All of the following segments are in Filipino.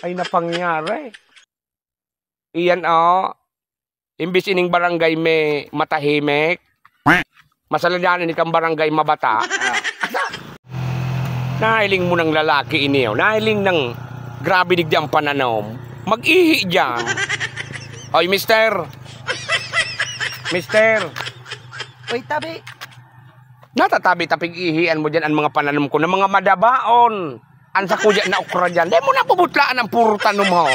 Ay napangyari. Iyan imbis ining barangay may matahimik, masaladanan ikang barangay mabata. Nahiling mo ng lalaki iniyo, nahiling ng grabe digdi ang pananom. Mag-ihi dyan. Oy, mister. Uy, tabi. Natatabi-tapig ihian mo dyan ang mga pananom ko ng mga madabaon. Ang sakuya na okra dyan. Di mo na pabutlaan ang puro tanom ho.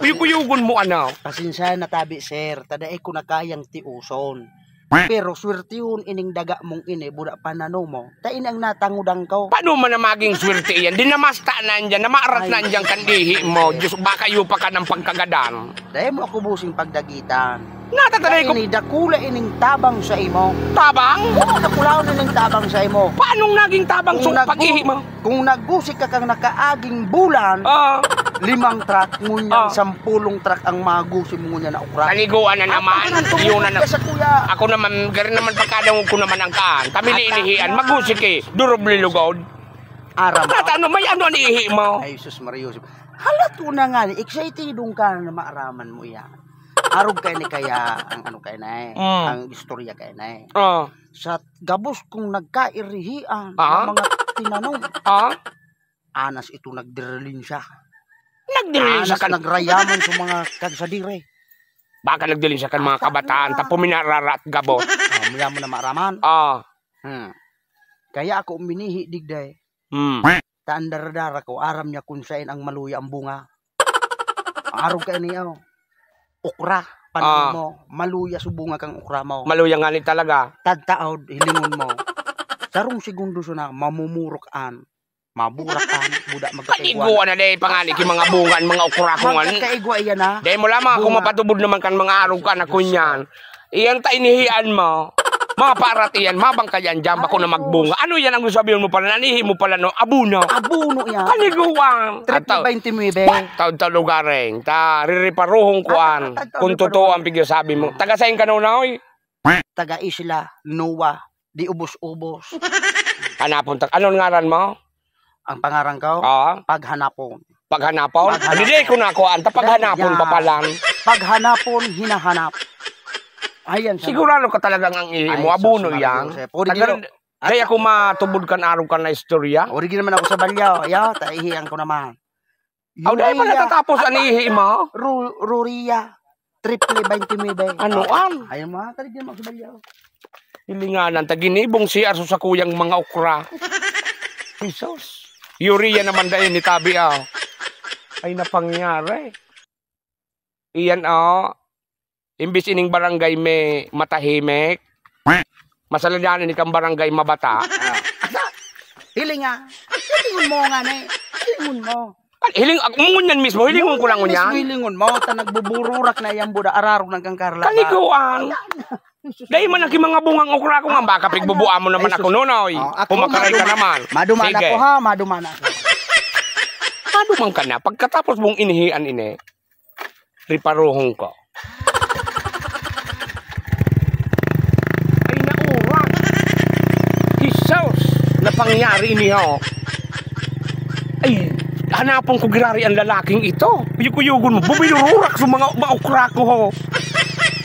Uyug-uyugon mo ano. Pasensya na tabi, sir. Tadaay ko na kayang tiuson. Pero swerte yun ining daga mong ini, buda pananom mo. Tain ang natangudang ko. Paano man na maging swerte yan? Di namasta na dyan, namaarat na dyan kandihi mo. Diyos, baka yupa ka ng pagkagadan. Dahil mo ako busing pagdagitan. Natatanay ko. Dakula ining tabang sa imo. Tabang? Oo, nakulaw ining tabang sa imo. Paanong naging tabang sa pag-ihi mo? Kung naggusik ka kang nakaaging bulan, 5 truck, ngunyan 10 truck ang magusin mo ngunyan na ukra. Kaliguan na naman. Yun na sa kuya. Ako naman, gari naman pagkadang ko naman ang kaan. Kami ni inihian, magusik eh. Durobli lugod. Aram. Ano, may ano ang ihi mo? Ay, sus Mariusip. Halato na nga, excited ka na maaraman mo yan. Arog kayo ni kaya, ang ano kayo na ang istorya kayo na Sa gabos kung nagkairihian, ang mga tinanong, anas ito nagdirilin siya. Nagdirilin siya ka? Nagrayaman sa mga kagsadire. Baka nagdirilin siya ka mga kabataan, tapo minarara at gabot. Maya mo na maaraman. Kaya ako uminihi digday. Taandar-dara ko, aram niya kung saan ang maluya ang bunga. Arog kayo niya, okra, panin mo, maluya subunga kang okra mo. Maluya nga ni talaga. Tagtaod, hilingon mo. Sarong segundo so na, mamumurokan, maburakan, budak magkakaigwa. Kaliguan na day, pangani, mga bunga, mga okra ko nga. Magkakaigwa iyan na. Day mo lamang, kung mapatubod naman kan mga arog ka na kunyan. Iyan ta inihian mo. Mga parat iyan, mabang ka yan, dyan bako na magbunga. Ano yan ang sabihin mo pala? Nanihi mo pala no? Abuno. Abuno yan. Kaliguan. 329. Taon lugareng. Ta, ririparuhong kuan. Kung totoo ang bigyo sabi mo. Taga sayin ka na oy? Taga Isla, Noah, di ubos-ubos. Hanapon. Anong ngaran mo? Ang pangarang ko? Paghanapon. Paghanapon? Hindi ko na kuan. Paghanapon pa palang. Paghanapon, hinahanap. Ayan, sigurado ka talagang ang ihi mo. Abuno yan. Kaya ako matubod kan araw ka na istorya. Origi naman ako sa balyaw. Taihiyan ko naman. Dahil pa natatapos ang ihi mo? Ruria. 329. Anoan? Ayan mo, talig naman ako sa balyaw. Hilinganan, taginibong si Arso sa kuyang mga okra. Jesus. Urea naman dahil ni Tabi Ay napangyari. Iyan imbis ining barangay may matahimik, masaladanan ikang barangay mabata. Hilinga. Hilingon mo nga na Hilingon mo. Ngunyan mismo, hilingon ko lang ngunyan. Hilingon mo, ta nagbubururak na yan buda ararong ng kangkarla. Kaliguan. Dahil man ang mga bungang okra ko nga, baka pigbubuan mo naman ako nonoy. Pumakaray ka naman. Maduman ako ha, maduman ako. Maduman ka na, pagkatapos mong inihian riparuhong ko. Na pangyari niyo. Ay, hanapon ko girari ang lalaking ito. Uyug-uyugon mo, buminururak sa mga okra ko ho.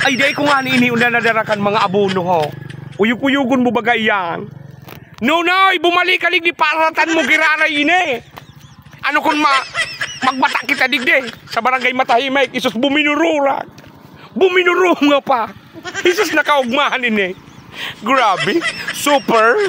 Ay, di ko nga ni iniuna nadarakan mga abono ho. Uyug-uyugon mo bagay yan. Nonoy, bumalik-alig ni paratan mo girari ini. Ano kung magbata kita digde sa barangay matahimik, isus buminururak. Buminurong nga pa. Isus nakaugmahan ini. Grabe, super.